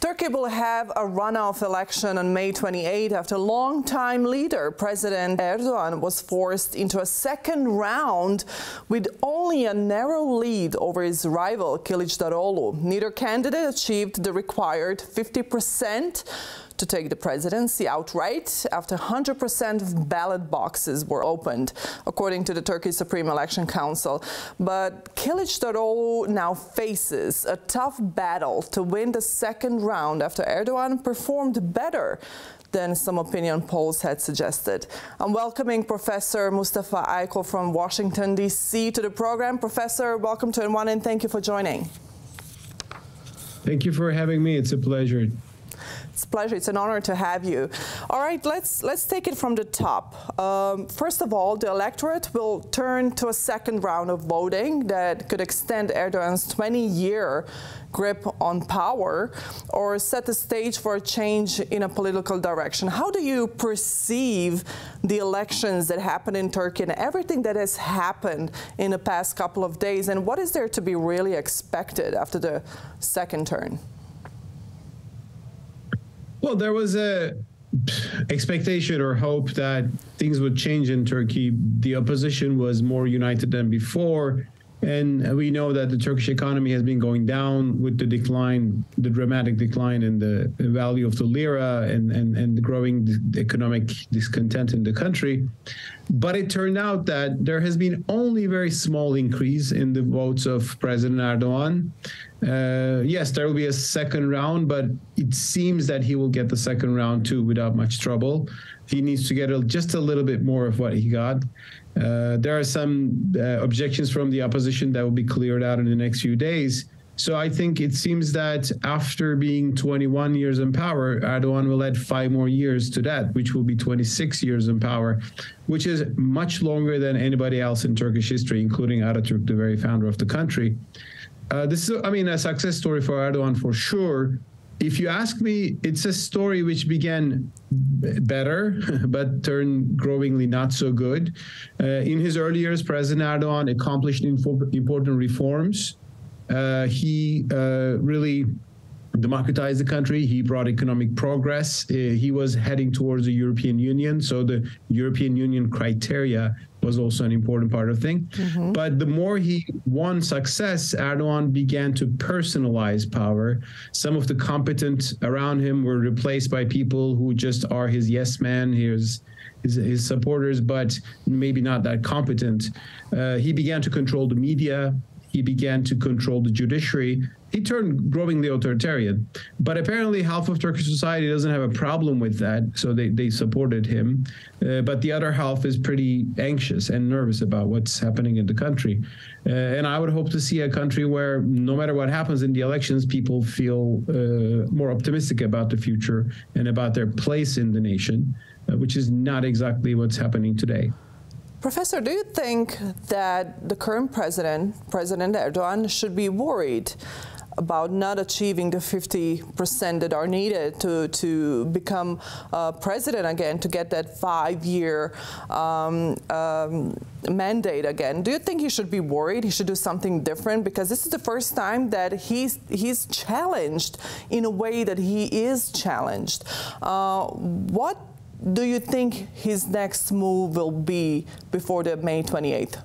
Turkey will have a runoff election on May 28 after longtime leader President Erdogan was forced into a second round with only a narrow lead over his rival Kılıçdaroğlu. Neither candidate achieved the required 50% to take the presidency outright after 100% of ballot boxes were opened, according to the Turkish Supreme Election Council. But Kılıçdaroğlu now faces a tough battle to win the second round after Erdogan performed better than some opinion polls had suggested. I'm welcoming Professor Mustafa Akyol from Washington, D.C. to the program. Professor, welcome to N1 and thank you for joining. Thank you for having me. It's a pleasure. It's a pleasure. It's an honor to have you. All right, let's take it from the top. First of all, the electorate will turn to a second round of voting that could extend Erdogan's 20-year grip on power or set the stage for a change in a political direction. How do you perceive the elections that happened in Turkey and everything that has happened in the past couple of days? And what is there to be really expected after the second turn? Well, there was a expectation or hope that things would change in Turkey. The opposition was more united than before. And we know that the Turkish economy has been going down with the decline, the dramatic decline in the value of the lira and the growing economic discontent in the country. But it turned out that there has been only a very small increase in the votes of President Erdogan. Yes, there will be a second round, but it seems that he will get the second round too without much trouble. He needs to get just a little bit more of what he got. There are some objections from the opposition that will be cleared out in the next few days. So I think it seems that after being 21 years in power, Erdogan will add 5 more years to that, which will be 26 years in power, which is much longer than anybody else in Turkish history, including Atatürk, the very founder of the country. This is, I mean, a success story for Erdogan for sure. If you ask me, it's a story which began better, but turned growingly not so good. In his early years, President Erdogan accomplished important reforms. He really democratized the country. He brought economic progress. He was heading towards the European Union. So the European Union criteria was also an important part of thing. Mm-hmm. But the more he won success, Erdogan began to personalize power. Some of the competent around him were replaced by people who just are his yes man, his supporters, but maybe not that competent. He began to control the media. He began to control the judiciary. He turned growingly authoritarian. But apparently half of Turkish society doesn't have a problem with that, so they supported him. But the other half is pretty anxious and nervous about what's happening in the country. And I would hope to see a country where no matter what happens in the elections, people feel more optimistic about the future and about their place in the nation, which is not exactly what's happening today. Professor, do you think that the current President Erdogan, should be worried about not achieving the 50% that are needed to become president again, to get that 5-year mandate again? Do you think he should be worried? He should do something different? Because this is the first time that he's challenged in a way that he is challenged. What do you think his next move will be before the May 28th?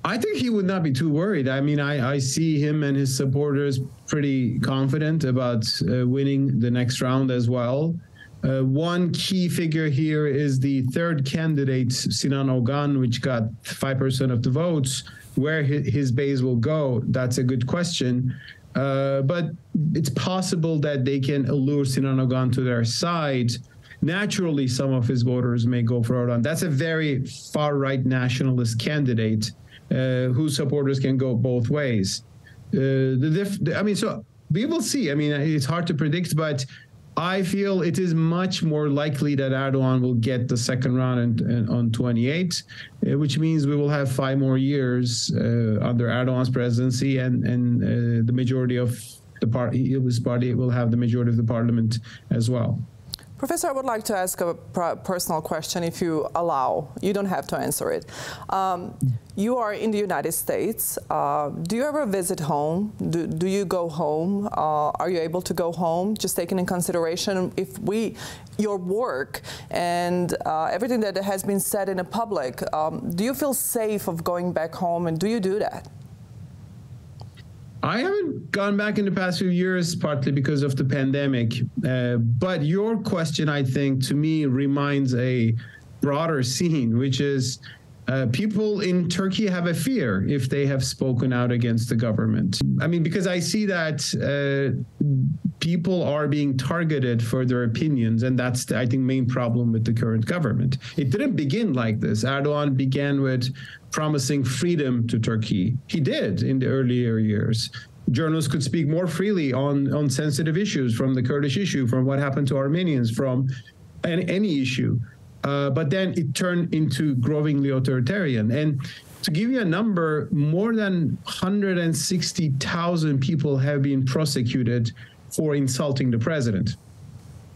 I think he would not be too worried. I mean, I see him and his supporters pretty confident about winning the next round as well. One key figure here is the third candidate, Sinan Ogan, which got 5% of the votes. Where his base will go, that's a good question. But it's possible that they can allure Sinan Ogan to their side. Naturally, some of his voters may go for Erdogan. That's a very far-right nationalist candidate whose supporters can go both ways. I mean, so we will see. I mean, it's hard to predict, but I feel it is much more likely that Erdogan will get the second round on 28, which means we will have 5 more years under Erdogan's presidency, and the majority of the party, his party, will have the majority of the parliament as well. Professor, I would like to ask a personal question, if you allow. You don't have to answer it. You are in the United States. Do you ever visit home? Do you go home? Are you able to go home? Just taking in consideration your work and everything that has been said in the public, do you feel safe of going back home, and do you do that? I haven't gone back in the past few years, partly because of the pandemic. But your question, I think, to me, reminds a broader scene, which is people in Turkey have a fear if they have spoken out against the government. I mean, because I see that people are being targeted for their opinions, and that's, I think, main problem with the current government. It didn't begin like this. Erdogan began with promising freedom to Turkey. He did in the earlier years. Journalists could speak more freely on sensitive issues, from the Kurdish issue, from what happened to Armenians, from any issue. But then it turned into growingly authoritarian. And to give you a number, more than 160,000 people have been prosecuted for insulting the president.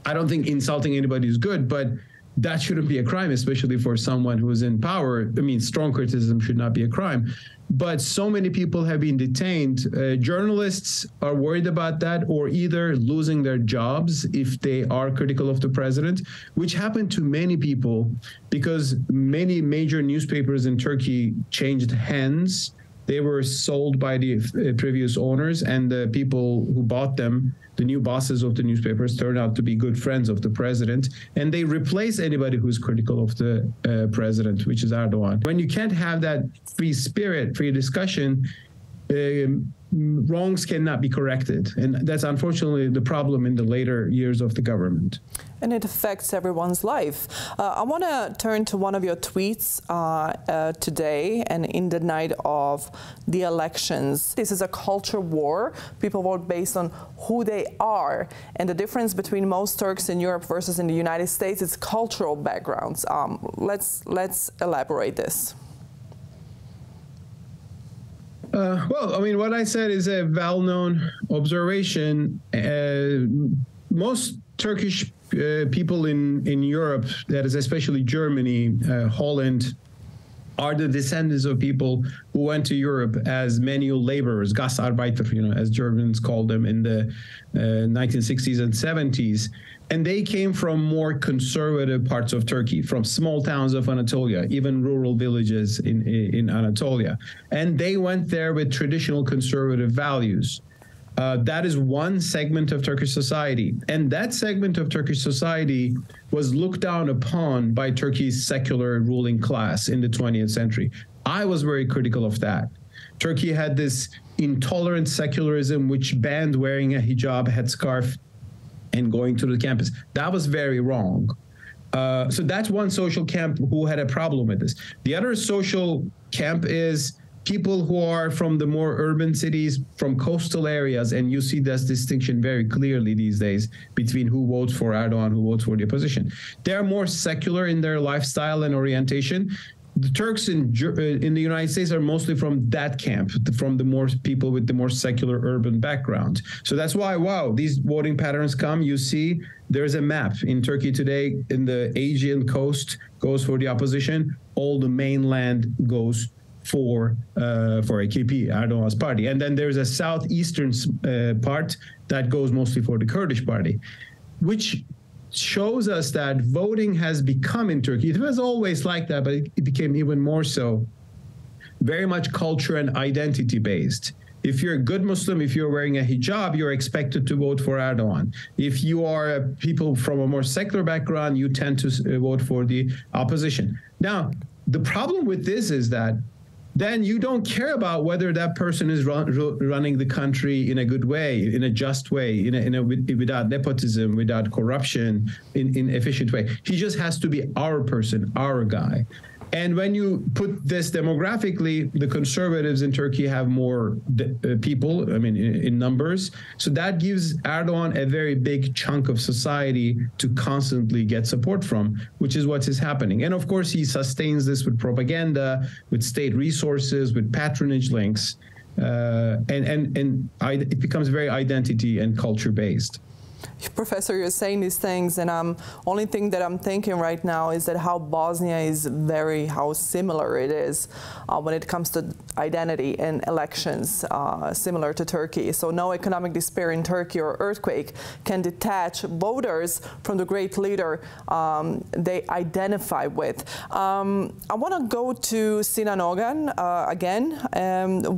I don't think insulting anybody is good, but that shouldn't be a crime, especially for someone who is in power. I mean, strong criticism should not be a crime. But so many people have been detained. Journalists are worried about that, or either losing their jobs if they are critical of the president, which happened to many people because many major newspapers in Turkey changed hands. They were sold by the previous owners, and the people who bought them, the new bosses of the newspapers, turned out to be good friends of the president, and they replace anybody who's critical of the president, which is Erdogan. When you can't have that free spirit, free discussion, wrongs cannot be corrected. And that's unfortunately the problem in the later years of the government. And it affects everyone's life. I want to turn to one of your tweets today and in the night of the elections. This is a culture war. People vote based on who they are. And the difference between most Turks in Europe versus in the United States is cultural backgrounds. Let's elaborate this. Well, I mean, what I said is a well-known observation. Most Turkish people in Europe, that is especially Germany, Holland, are the descendants of people who went to Europe as manual laborers, Gastarbeiter, as Germans called them in the 1960s and 70s. And they came from more conservative parts of Turkey, from small towns of Anatolia, even rural villages in Anatolia. And they went there with traditional conservative values. That is one segment of Turkish society. And that segment of Turkish society was looked down upon by Turkey's secular ruling class in the 20th century. I was very critical of that. Turkey had this intolerant secularism which banned wearing a hijab, headscarf, and going to the campus. That was very wrong. So that's one social camp who had a problem with this. The other social camp is people who are from the more urban cities, from coastal areas, and you see this distinction very clearly these days between who votes for Erdogan, who votes for the opposition. They're more secular in their lifestyle and orientation. The Turks in the United States are mostly from that camp, from the more people with the more secular urban background. So that's why, wow, these voting patterns come. You see, there's a map in Turkey today. In the Aegean coast goes for the opposition. All the mainland goes for AKP, Erdogan's party. And then there's a southeastern part that goes mostly for the Kurdish party, which shows us that voting has become in Turkey. It was always like that, but it became even more so, very much culture and identity based. If you're a good Muslim, if you're wearing a hijab, you're expected to vote for Erdogan. If you are people from a more secular background, you tend to vote for the opposition. Now, the problem with this is that then you don't care about whether that person is running the country in a good way, in a just way, without nepotism, without corruption, in efficient way. He just has to be our person, our guy. And when you put this demographically, the conservatives in Turkey have more people, I mean, in numbers. So that gives Erdogan a very big chunk of society to constantly get support from, which is what is happening. And of course, he sustains this with propaganda, with state resources, with patronage links. It becomes very identity and culture based. Professor, you're saying these things, and only thing that I'm thinking right now is that how Bosnia is how similar it is when it comes to identity and elections, similar to Turkey. So no economic despair in Turkey or earthquake can detach voters from the great leader they identify with. I want to go to Sinan Ogan again.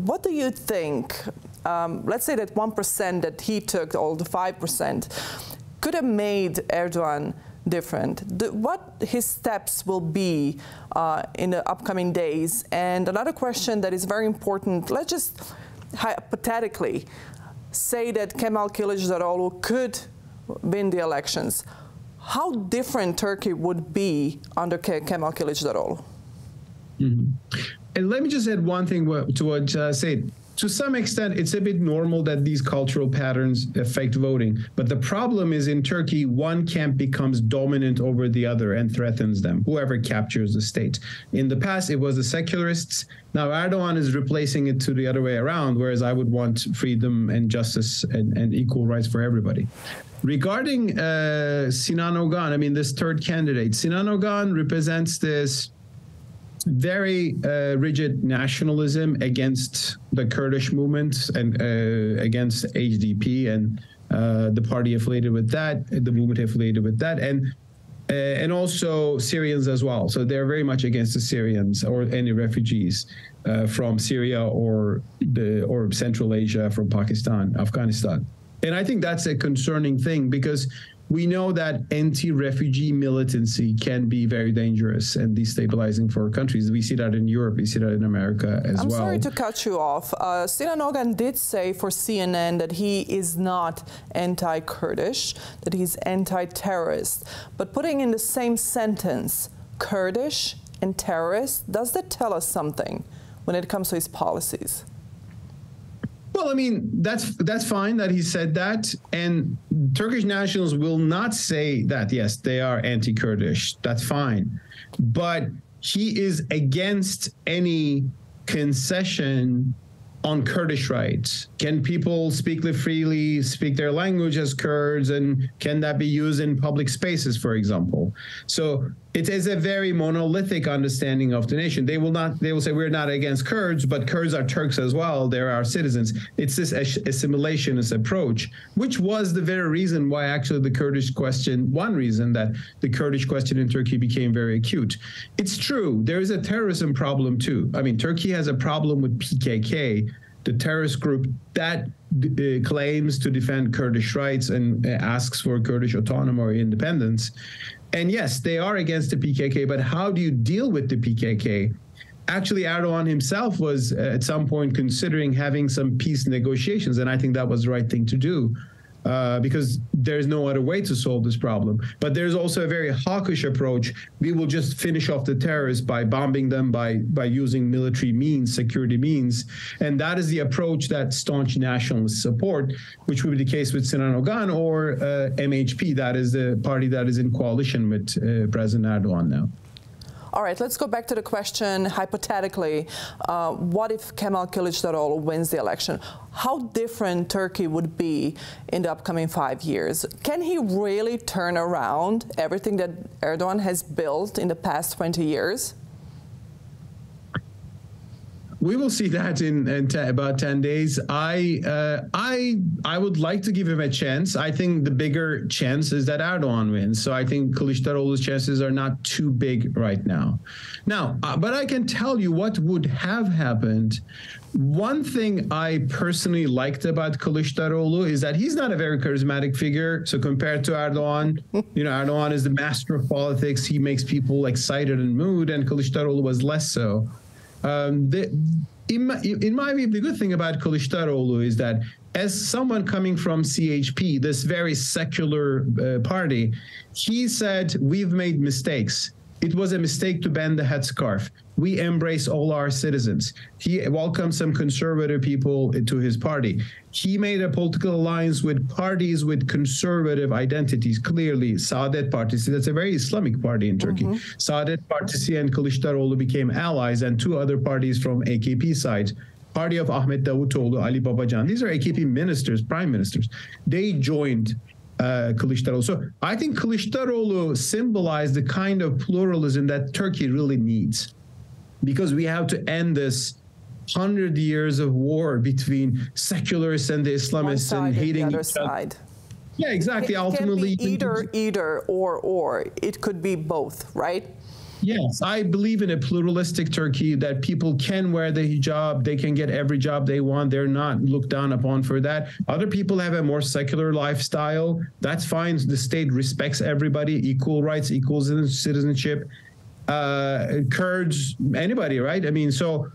What do you think? Let's say that 1% that he took, or the 5%, could have made Erdogan different. What his steps will be in the upcoming days? And another question that is very important, let's just hypothetically say that Kemal Kılıçdaroğlu could win the elections. How different Turkey would be under Kemal Kılıçdaroğlu? Mm-hmm. And let me just add one thing to what I said. To some extent, it's a bit normal that these cultural patterns affect voting. But the problem is in Turkey, one camp becomes dominant over the other and threatens them, whoever captures the state. In the past, it was the secularists. Now Erdogan is replacing it to the other way around, whereas I would want freedom and justice and equal rights for everybody. Regarding Sinan Ogan, I mean, this third candidate, Sinan Ogan represents this very rigid nationalism against the Kurdish movement and against HDP and the party affiliated with that, the movement affiliated with that, and also Syrians as well. So they're very much against the Syrians or any refugees from Syria or Central Asia, from Pakistan, Afghanistan. And I think that's a concerning thing, because we know that anti-refugee militancy can be very dangerous and destabilizing for countries. We see that in Europe, we see that in America as well. I'm sorry to cut you off. Sinan Ogan did say for CNN that he is not anti-Kurdish, that he's anti-terrorist. But putting in the same sentence, Kurdish and terrorist, does that tell us something when it comes to his policies? Well, I mean, that's fine that he said that, and Turkish nationals will not say that, yes, they are anti-Kurdish. That's fine. But he is against any concession on Kurdish rights. Can people speak freely, speak their language as Kurds, and can that be used in public spaces, for example? So it is a very monolithic understanding of the nation. They will say we're not against Kurds, but Kurds are Turks as well. They're our citizens. It's this assimilationist approach, which was the very reason why actually the Kurdish question, one reason that the Kurdish question in Turkey became very acute. It's true, there is a terrorism problem too. I mean, Turkey has a problem with PKK, the terrorist group that claims to defend Kurdish rights and asks for Kurdish autonomy or independence. And yes, they are against the PKK, but how do you deal with the PKK? Actually, Erdogan himself was at some point considering having some peace negotiations, and I think that was the right thing to do. Because there's no other way to solve this problem. But there's also a very hawkish approach. We will just finish off the terrorists by bombing them, by using military means, security means. And that is the approach that staunch nationalists support, which would be the case with Sinan Ogan or MHP, that is the party that is in coalition with President Erdogan now. All right, let's go back to the question, hypothetically, what if Kemal Kılıçdaroğlu wins the election? How different Turkey would be in the upcoming 5 years? Can he really turn around everything that Erdogan has built in the past 20 years? We will see that in about 10 days. I would like to give him a chance. I think the bigger chance is that Erdogan wins. So I think Kılıçdaroğlu's chances are not too big right now. Now, but I can tell you what would have happened. One thing I personally liked about Kılıçdaroğlu is that he's not a very charismatic figure. So compared to Erdogan, Erdogan is the master of politics. He makes people excited and moved, and Kılıçdaroğlu was less so. In my view, the good thing about Kılıçdaroğlu is that as someone coming from CHP, this very secular party, he said, we've made mistakes. It was a mistake to ban the headscarf. We embrace all our citizens. He welcomed some conservative people to his party. He made a political alliance with parties with conservative identities, clearly Saadet Partisi. That's a very Islamic party in Turkey. Saadet Partisi and Kılıçdaroğlu became allies, and two other parties from AKP side, party of Ahmet Davutoğlu, Ali Babacan. These are AKP ministers, prime ministers. They joined Kılıçdaroğlu. So I think Kılıçdaroğlu symbolized the kind of pluralism that Turkey really needs, because we have to end this 100 years of war between secularists and the Islamists and hating the other each other. side. Yeah, exactly. Ultimately, it can't be either or. It could be both, right? Yes, I believe in a pluralistic Turkey, that people can wear the hijab, they can get every job they want, they're not looked down upon for that. Other people have a more secular lifestyle, that's fine. The state respects everybody, equal rights, equal citizenship, Kurds, anybody, right? I mean, so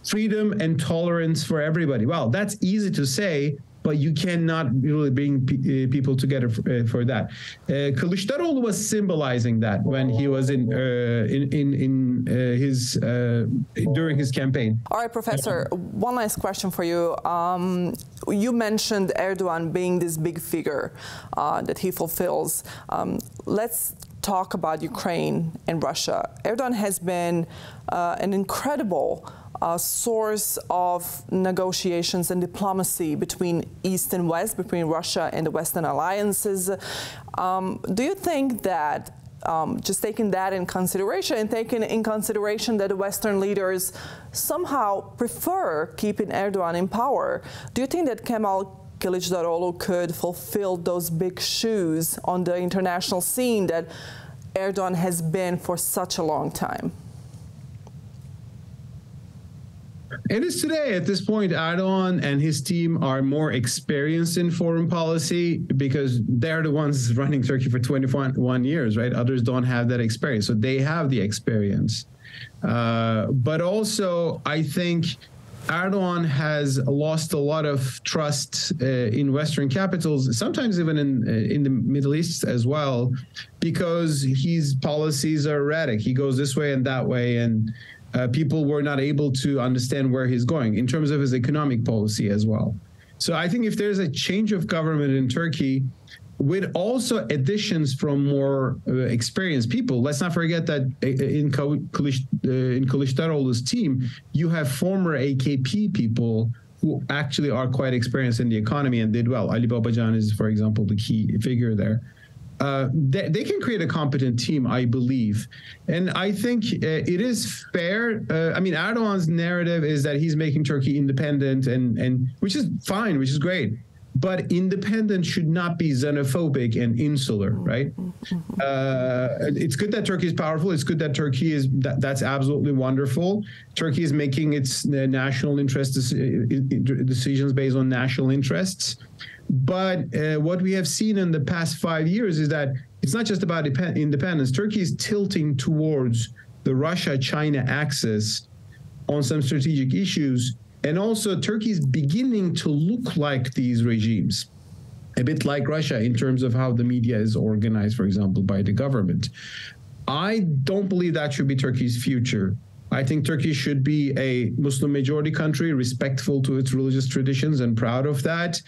freedom and tolerance for everybody. Well, that's easy to say, but you cannot really bring people together for that. Kılıçdaroğlu was symbolizing that when he was during his campaign. All right, Professor, one last question for you. You mentioned Erdogan being this big figure that he fulfills. Let's talk about Ukraine and Russia. Erdogan has been an incredible source of negotiations and diplomacy between East and West, between Russia and the Western alliances. Do you think that, just taking that in consideration and taking in consideration that the Western leaders somehow prefer keeping Erdogan in power, do you think that Kemal Kılıçdaroğlu could fulfill those big shoes on the international scene that Erdogan has been for such a long time? It is today. At this point, Erdogan and his team are more experienced in foreign policy because they're the ones running Turkey for 21 years, right? Others don't have that experience. So they have the experience. But also, I think Erdogan has lost a lot of trust in Western capitals, sometimes even in the Middle East as well, because his policies are erratic. He goes this way and that way, and people were not able to understand where he's going in terms of his economic policy as well. So I think if there's a change of government in Turkey, with also additions from more experienced people, let's not forget that in Kılıçdaroğlu's team, you have former AKP people who actually are quite experienced in the economy and did well. Ali Babacan is, for example, the key figure there. They can create a competent team, I believe. And I think it is fair. I mean, Erdogan's narrative is that he's making Turkey independent, and which is fine, which is great. But independent should not be xenophobic and insular, right? It's good that Turkey is powerful. It's good that Turkey is, that's absolutely wonderful. Turkey is making its national interest decisions based on national interests. But what we have seen in the past 5 years is that it's not just about independence. Turkey is tilting towards the Russia-China axis on some strategic issues. And also Turkey is beginning to look like these regimes, a bit like Russia in terms of how the media is organized, for example, by the government. I don't believe that should be Turkey's future. I think Turkey should be a Muslim majority country, respectful to its religious traditions and proud of that.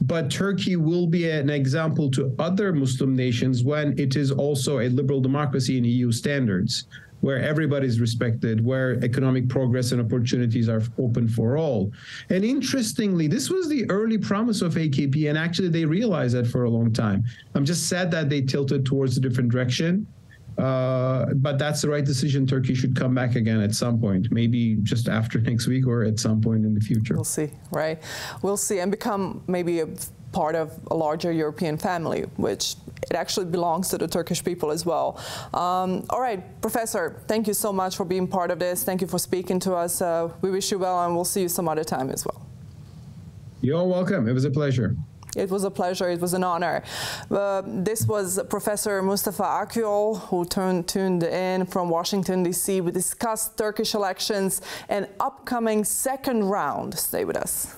But Turkey will be an example to other Muslim nations when it is also a liberal democracy in EU standards, where everybody is respected, where economic progress and opportunities are open for all. And interestingly, this was the early promise of AKP, and actually they realized that for a long time. I'm just sad that they tilted towards a different direction. But that's the right decision. Turkey should come back again at some point, maybe just after next week or at some point in the future. We'll see, right? We'll see, and become maybe a part of a larger European family, which it actually belongs to the Turkish people as well. All right, Professor, thank you so much for being part of this. Thank you for speaking to us. We wish you well, and we'll see you some other time as well. You're welcome. It was a pleasure. It was a pleasure. It was an honor. This was Professor Mustafa Akyol, who tuned in from Washington, D.C. We discussed Turkish elections and upcoming second round. Stay with us.